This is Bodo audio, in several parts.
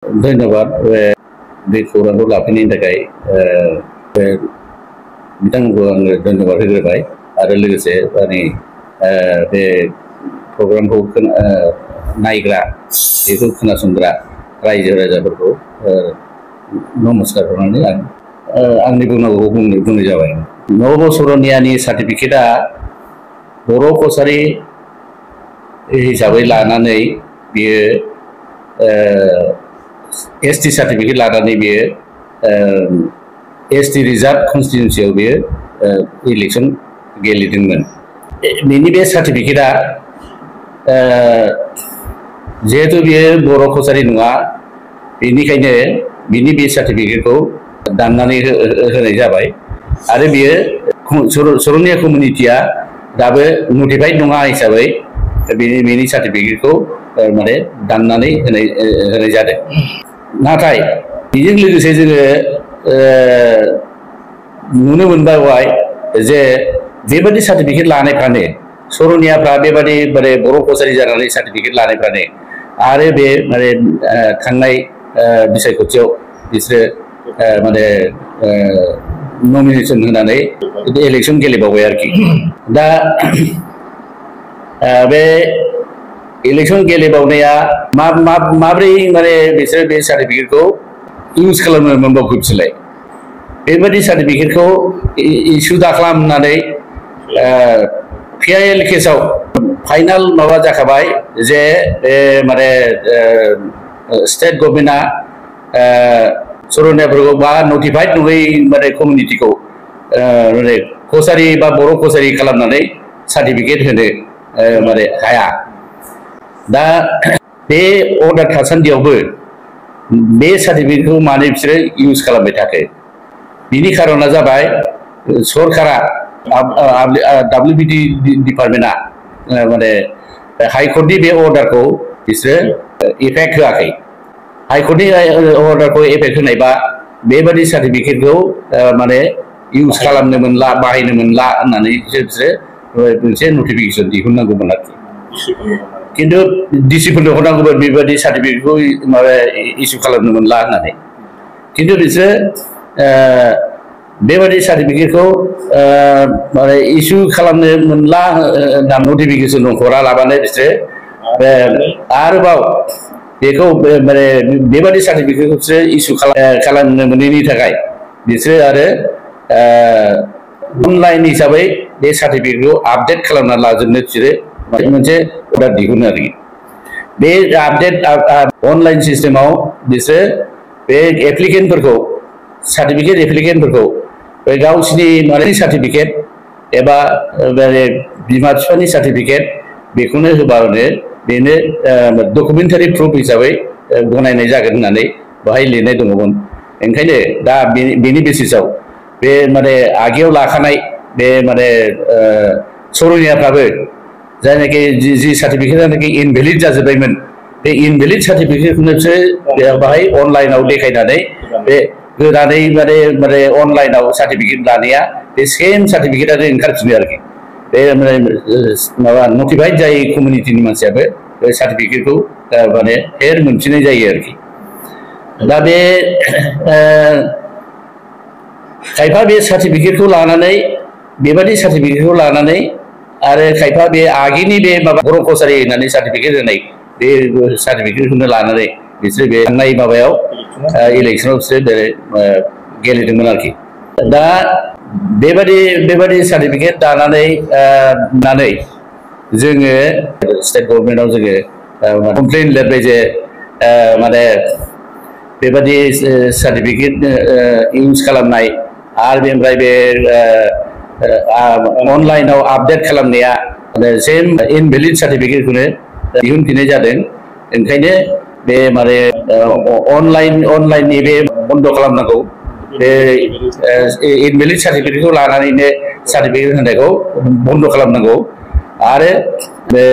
धन्यवाद बे खौरांखौ लाफैनायनि थाखाय बिथांमोनखौ आङो धन्यवाद होग्रोबाय आरो लोगोसे माने बे प्रग्रामखौ नायग्रा बेखौ खोनासंग्रा रायजो राजाफोरखौ नमस्कार होनानै आं आंनि बुंनांगौखौ बुंनाय जाबाय। नब सरनियानि सार्टिफिकेटआ बर' कसारी हिसाबै लानानै बियो एसटी सार्टिफिकेट लानानै बियो एसटी रिजार्भ कन्स्टिटिउन्सियाव बियो इलेक्सन गेलेदोंमोन। बिनि बे सार्टिफिकेटआ जिहेतु बियो बर' कसारी नङा बेनिखायनो बिनि बे सार्टिफिकेटखौ दाननानै होनाय जाबाय आरो बियो सरनिया कमिउनिटिया दाबो नटिफाइड नङा हिसाबै बिनि सार्टिफिकेटखौ माने दाननानै होनाय जादों। नाथाय बेजों लोगोसे जोङो नुनो मोनबाय जे बेबादि सार्टिफिकेट लानायफ्रानो सरनियाफ्रा बेबादि माने बर' कसारी जानानै सार्टिफिकेट लानायफ्रानो आरो बे माने थांनाय बिसायख'थियाव बिसोरो माने नमिनेसन होनानै इलेक्सन गेलेबावबाय आरोखि। दा बे इलेक्सन गेलेबावनाया माब्रै माने बिसोर बे सार्टिफिकेटखौ इउज खालामनो मोनबावखो बिसोरलाय बेबादि सार्टिफिकेटखौ इसु दाखालामनानै PIL केसाव फाइनाल माबा जाखाबाय जे बे माने स्टेट गभर्नमेन्टआ सरनियाफोरखौ बा नटिफाइड नङै माने कमिउनिटिखौ माने कसारी बा बर' कसारी खालामनानै सार्टिफिकेट होनो माने हाया। दा बे अर्डार थासान्दियावबो बे सार्टिफिकेटखौ मानो बिसोरो इउज खालामबाय थाखो बिनि खारना जाबाय सरकारा WBD डिपार्टमेन्टआ माने हाइकर्टनि बे अर्डारखौ बिसोरो इफेक्ट होआखै। हाइकर्टनि अर्डारखौ इफेक्ट होनायबा बेबादि सार्टिफिकेटखौ माने इउज खालामनो मोनला बाहायनो मोनला होननानै बिसोरो मोनसे नटिफिकेसन दिहुननांगौमोन आरोखि। खिन्थु डिसिफोरनो हरनांगौमोन बेबादि सार्टिफिकेटखौ माबा इसु खालामनो मोनला होननानै। खिन्थु बिसोरो बेबादि सार्टिफिकेटखौ माने इसु खालामनो मोनला होनना नटिफिकेसन हरालाबानो बिसोरो आरोबाव बेखौ माने बेबादि सार्टिफिकेटखौ बिसोरो इसु खालामनो मोनैनि थाखाय बिसोरो आरो अनलाइन हिसाबै बे सार्टिफिकेटखौ आपडेट खालामना लाजोबनो बिसोरो मोनसे अर्डार दिहुनो आरोखि। बे आपडेट अनलाइन सिस्टेमाव बिसोरो बे एप्लिकेन्टफोरखौ सार्टिफिकेट एप्लिकेन्टफोरखौ बे गावसिनि माने सार्टिफिकेट एबा बिमा बिफानि सार्टिफिकेट बेखौनो होबानो बेनो डकुमेन्टारि प्रुफ हिसाबै गनायनाय जागोन होननानै बेहाय लिरनाय दङमोन। ओंखायनो दा बेनि बेसिसाव बे माने आगेयाव लाखानाय बे माने सरनियाफ्राबो जायनाखि जि सार्टिफिकेटआनाखि इनभेलिड जाजोब्बायमोन बे इनभेलिड सार्टिफिकेटखौनो बिसोर बाहाय अनलाइनाव देखायनानै बे होनानै माने अनलाइनाव सार्टिफिकेट लानाया बे सेम सार्टिफिकेटआनो ओंखारफिनो आरोखि। बे माबा नटिफाइड जायै कमिउनिटिनि मानसियाबो बे सार्टिफिकेटखौ माने फेर मोनफिननाय जायो आरोखि। दा बे खायफा बे सार्टिफिकेटखौ लानानै बेबादि सार्टिफिकेटखौ लानानै आरो खायफा बे आगेनि बे माबा बर' कसारी होननानै सार्टिफिकेट होनाय बे सार्टिफिकेटखौनो लानानै बिसोर बे थांनाय माबायाव इलेक्सनाव बिसोर गेलेदोंमोन आरोखि। दा बेबादि सार्टिफिकेट दानानै जोङो स्टेट गभर्नमेन्टआव जोङो कमप्लेन लिरबाय जे माने बेबादि सार्टिफिकेट इउज खालामनाय आरो बेनिफ्राय बे अनलाइनाव आपडेट खालामनाया सेम इनभेलिड सार्टिफिकेटखौनो दिहुनफिननाय जादों। ओंखायनो बे माने अनलाइननि बे बन्द खालामनांगौ बे इनभेलिड सार्टिफिकेटखौ लानानैनो सार्टिफिकेट होनायखौ बन्द खालामनांगौ आरो बे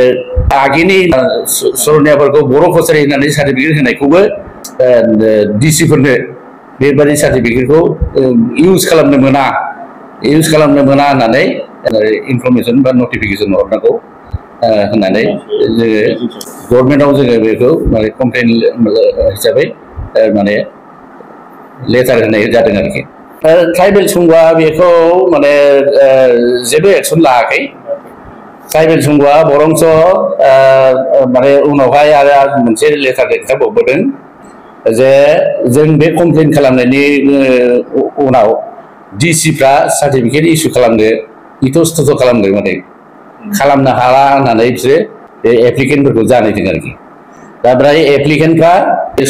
आगेनि सरनियाफोरखौ बर' कसारी होननानै सार्टिफिकेट होनायखौबो डिसिफोरनो बेबादि सार्टिफिकेटखौ इउज खालामनो मोना होननानै इनफरमेसन बा नटिफिकेसन हरनांगौ होननानै जोङो गभर्नमेन्टआव जोङो बेखौ माने कमप्लेन हिसाबै माने लेटार होनाय जादों आरोखि ट्राइबेल संघआ बेखौ माने जेबो एक्सन लायाखै ट्राइबेल संघआ बरंस माने उनावहाय आरो मोनसे लेटार दैथायहरबावदों जे जों बे कमप्लेन खालामनायनि उनाव डिसिफ्रा सार्टिफिकेट इसु खालामनो इतस्तत खालामदों माने खालामनो हाला होननानै बिसोरो बे एप्लिकेन्टफोरखौ जानायदों आरोखि दा ओमफ्राय एप्लिकेन्टफ्रा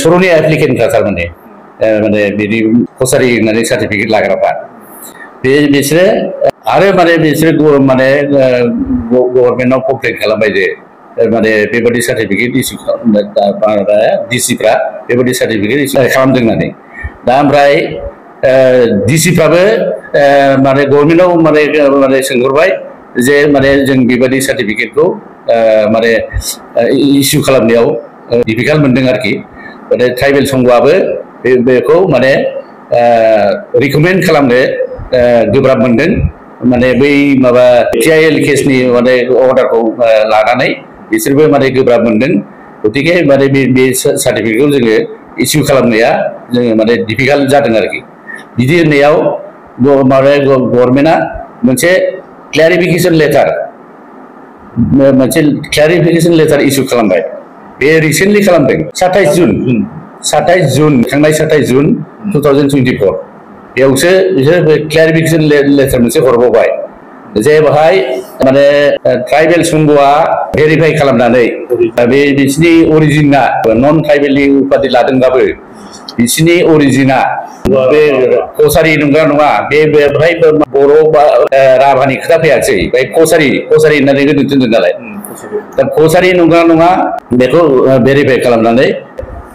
सर'नि एप्लिकेन्टफ्रा थारमाने माने बिदि कसारि होननानै सार्टिफिकेट लाग्राफ्रा बिसोरो आरो माने बिसोरो माने गभर्नमेन्टआव कमप्लेन खालामबाय जे माने बेबादि सार्टिफिकेट इसु डिसिफ्रा बेबादि सार्टिफिकेट इसु खालामदों होननानै दा ओमफ्राय डिसिफ्राबो माने गभर्नमेन्टआव माने सोंहरबाय जे माने जों बेबादि सार्टिफिकेटखौ माने इसु खालामनायाव डिफिकाल्ट मोनदों आरोखि माने ट्राइबेल संघआबो बेखौ माने रिकमेन्ड खालामनो गोब्राब मोनदों माने बै माबा PIL केसनि माने अर्डारखौ लानानै बिसोरबो माने गोब्राब मोनदों गतिके माने बे सार्टिफिकेटखौ जोङो इसु खालामनाया जोङो माने डिफिकाल्ट जादों आरोखि बिदि होननायाव माने गभर्नमेन्टआ मोनसे क्लेरिफिकेसन लेटार इसु खालामबाय बे रिसेन्टलि खालामदों 27 जुन थांनाय 27 जुन 2024 बेयावसो बिसोर क्लेरिफिकेसन लेटार मोनसे हरबावबाय जे बेहाय माने ट्राइबेल संघआ भेरिफाइ खालामनानै बे बिसिनि अरिजिना नन ट्राइबेलनि उपाधि लादोंबाबो बिसिनि अरिजिना बे कसारि नंगौना नङा बेवहाय बर' बा राभानि खोथा फैयासै बे कसारि होननानै दोनदों नालाय दा कसारि नंगौना नङा बेखौ भेरिफाइ खालामनानै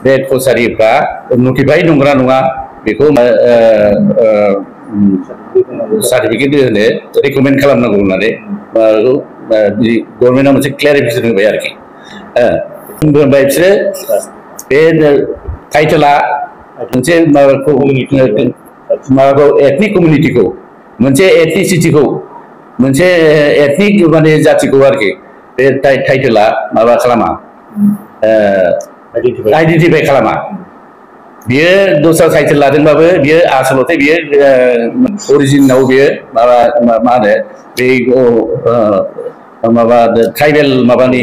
बे कसारिफ्रा नटिफाइ नंगौना नङा बेखौ सार्टिफिकेट होनो रिकमेन्ड खालामनांगौ होननानै गभर्नमेन्टआ मोनसे क्लेरिफिकेसन होबाय आरोखि ओमफ्राय बिसोरो बे टाइटेला मोनसे माबाखौ एथनिक कमिउनिटिखौ मोनसे एथनिसिटिखौ मोनसे एथनिक माने जातिखौ आरोखि बे टाइटेला माबा खालामा आइडेन्टिफाइ खालामा बियो दस्रा टाइटेल लादोंबाबो बियो आसलथे बियो अरिजिनाव बियो माबा मा होनो बे माबा ट्राइबेल माबानि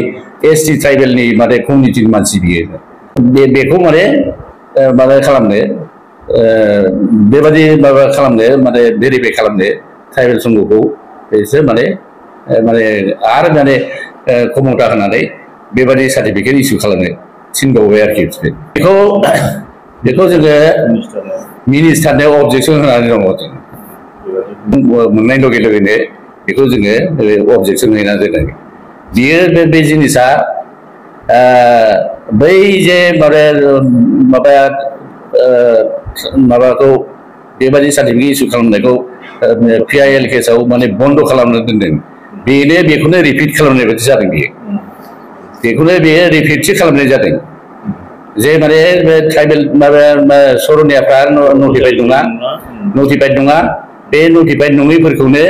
ST ट्राइबेलनि माने कमिउनिटिनि मानसि बियो बेखौ माने माबा खालामनो बेबादि माबा खालामनो माने भेरिफाइ खालामनो ट्राइबेल संघखौ बिसोर माने आरो माने खमथा होनानै बेबादि सार्टिफिकेट इसु खालामनो थिनबावबाय आरोखि बेखौ जोङो मिनिस्टारनो अबजेक्सन होनानै दङ मोननाय लगे लगेनो बेखौ जोङो अबजेक्सन होनानै दोनो बियो बे जिनिसा बै जे माबाखौ बेबादि सार्टिफिकेट इसु खालामनायखौ PIL केसाव माने बन्द खालामनो दोनदों बेखौनो रिपिट खालामनाय बायदि जादों बेखौनो बेयो रिपिटसो खालामनाय जादों जे माने ट्राइबेल सर'नियाफ्रा नटिफाइड नङा बे नटिफाइड नङैफोरखौनो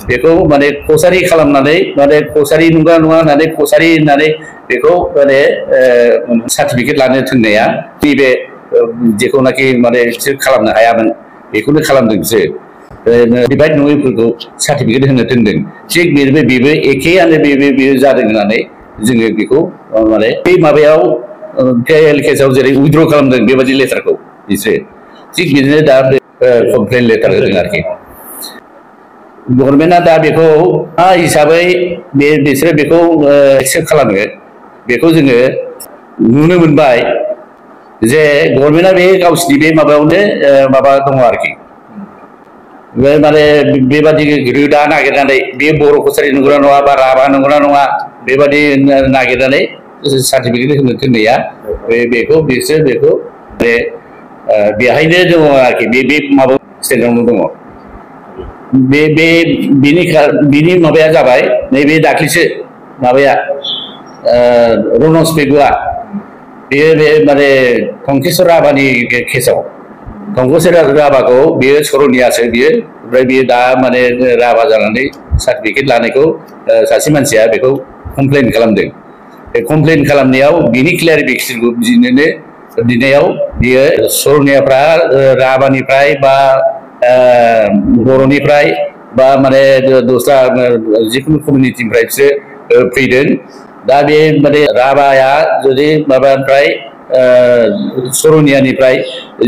बेखौ माने कसारि खालामनानै माने कसारि नंगौना नङा होननानै कसारि होननानै बेखौ माने सार्टिफिकेट लानो थिननाया नैबे जेखौनाखि माने बिसोर खालामनो हायामोन बेखौनो खालामदों बिसोर नटिफाइड नङैफोरखौ सार्टिफिकेट होनो थिनदों थिग बेबो एखेयानो बेयो जादों होननानै जोङो बेखौ माने बै माबायाव PIL केसाव जेरै उइद्र खालामदों बेबादि लेटारखौ बिसोरो थिग बिदिनो दा कमप्लेन लेटार होदों आरोखि गभर्नमेन्टआ दा बेखौ मा हिसाबै बिसोरो बेखौ एक्सेप्ट खालामो बेखौ जोङो नुनो मोनबाय जे गभर्नमेन्टआ बे गावसिनि बे माबायावनो माबा दङ आरोखि माने बेबादि रोदा नागिरनानै बे बर' कसारि नंगौना नङा बा राभा नंगौना नङा बेबादि नागिरनानै सार्टिफिकेट होनो थिननाया बेखौ बिसोर बेखौ बेहायनो दङ आरोखि बे माबा स्टेटआवनो दङ बिनि माबाया जाबाय नैबे दाख्लैसो माबाया रनज पेगुआ बेयो बे माने टंकेश्वर राभानि केसाव टंकेश्वर राभाखौ बेयो सर'नियासो बियो ओमफ्राय बियो दा माने राभा जानानै सार्टिफिकेट लानायखौ सासे मानसिया बेखौ कमप्लेन खालामदों बे कमप्लेन खालामनायाव बिनि क्लेरिफिकेसनखौ बिदिनो दिनायाव बियो सरनियाफ्रा राभानिफ्राय बा बर'निफ्राय बा माने दस्रा जिखुनु कमिउनिटिनिफ्राय बिसोर फैदों दा बे माने राभाया जुदि माबानिफ्राय सरनियानिफ्राय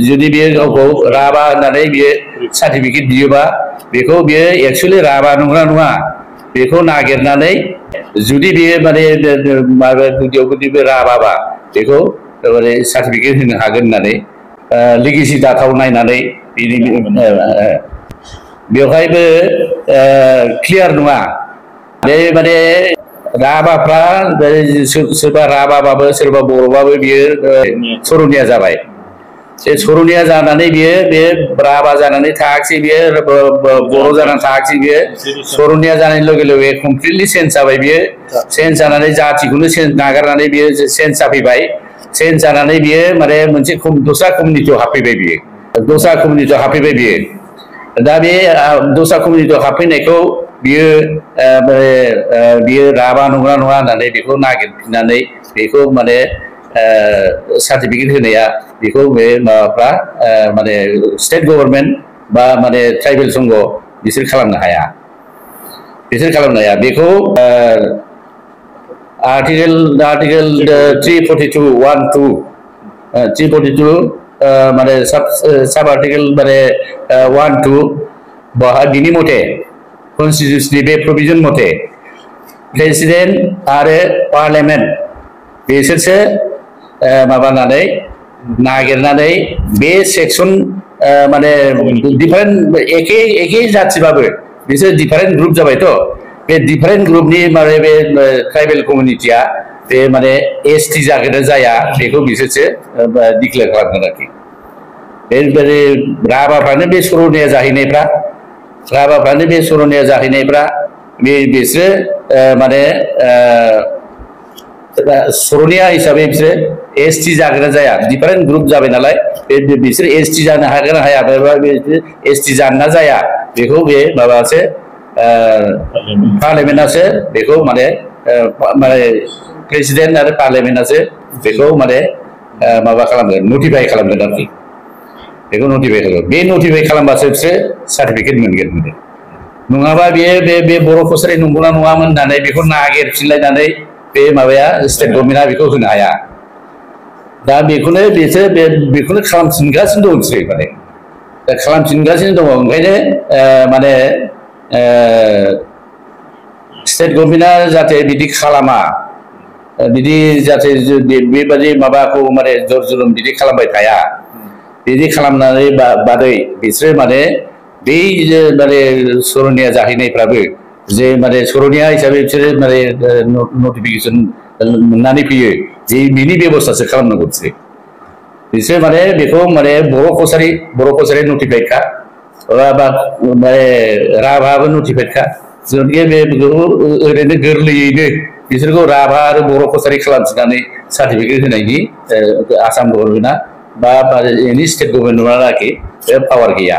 जुदि बियो गावखौ राभा होननानै बियो सार्टिफिकेट दियोबा बेखौ बियो एक्सुवेलि राभा नंगौना नङा बेखौ नागिरनानै जुदि बियो माने माबा गुदियाव जुदि बे राभाबा बेखौ माने सार्टिफिकेट होनो हागोन होननानै लिगेसि डाटाखौ नायनानै बेवहायबो क्लियार नङा बे माने राभाफ्रा सोरबा राभाबाबो सोरबा बर'बाबो बियो सरनिया जाबाय बे सरनिया जानानै बियो बे राभा जानानै थायाखिसै बियो बर' जानानै थायाखिसै बियो सरनिया जानाय लोगो लोगो कमप्लिटलि चेन्ज जाबाय बियो चेन्ज जानानै जातिखौनो नागारनानै बियो चेन्ज जाफैबाय चेन्ज जानानै बियो माने मोनसे दस्रा कमिउनिटियाव हाबफैबाय बियो दस्रा कमिउनिटियाव हाबफैबाय बियो दा बे दस्रा कमिउनिटियाव हाबफैनायखौ बियो बियो राभा नंगौना नङा होननानै बेखौ नागिरफिननानै बेखौ माने सार्टिफिकेट होनाया बेखौ बे माबाफ्रा माने स्टेट गभर्नमेन्ट बा माने ट्राइबेल संघ बिसोर खालामनो हाया बेखौ आर्टिकेल 342(1)(2) माने सब आर्टिकेल माने 1(2) बाहा बिनि मथे कन्स्टिटिउशननि बे प्रभिजन मथे प्रेसिडेन्ट आरो पार्लियामेन्ट बिसोरसो माबानानै नागिरनानै बे सेक्सन माने डिफारेन्ट एखे जाथिबाबो बिसोर डिफारेन्ट ग्रुप जाबायथ' बे डिफारेन्ट ग्रुपनि माने बे ट्राइबेल कमिउनिटिया बे माने ST जागोन ना जाया बेखौ बिसोरसो डिक्लेयार खालामगोन आरोखि बे राभाफ्रानो बे सरनिया जाहैनायफ्रा बिसोरो माने सरनिया हिसाबै बिसोरो ST जागोन ना जाया डिफारेन्ट ग्रुप जाबाय नालाय बिसोर ST जानो हागोन ना हाया ST जानो ना जाया बेखौ बे माबासो पार्लियामेन्टआसो बेखौ माने प्रेसिडेन्ट आरो पार्लियामेन्टआसो बेखौ माने माबा खालामगोन नटिफाइ खालामगोन आरोखि बेखौ नटिफाइ खालामबासो बिसोर सार्टिफिकेट मोनगोन नङाबा बे बर' कसारि नंगौना नङामोन होननानै बेखौ नागिरफिनलायनानै बे माबाया स्टेट गभर्नमेन्टआ बेखौ होनो हाया दा बेखौनो खालामफिनगासिनो दं बिसोरो माने खालामफिनगासिनो दङ ओंखायनो माने स्टेट गभर्नमेन्टआ जाहाथे बिदि खालामा बिदि जाहाथे बेबादि माबाखौ माने जर जुलुम बिदि खालामबाय थाया बिदि खालामनानै बादै बिसोरो माने बै माने सरनिया जाहैनायफ्राबो जे माने सरनिया हिसाबै बिसोरो माने नटिफिकेसन मोननानै फैयो जे बिनि बेबस्थासो खालामनांगौ बिसोर माने बेखौ माने बर' कसारि नटिफाइडखा बा माने राभाबो नटिफाइडखा गथिखे बेखौ ओरैनो गोरलैयैनो बिसोरखौ राभा आरो बर' कसारि खालामफिननानै सार्टिफिकेट होनायनि आसाम गभर्नमेन्टआ बा एनि स्टेट गभर्नमेन्टआ आरोखि बे पावार गैया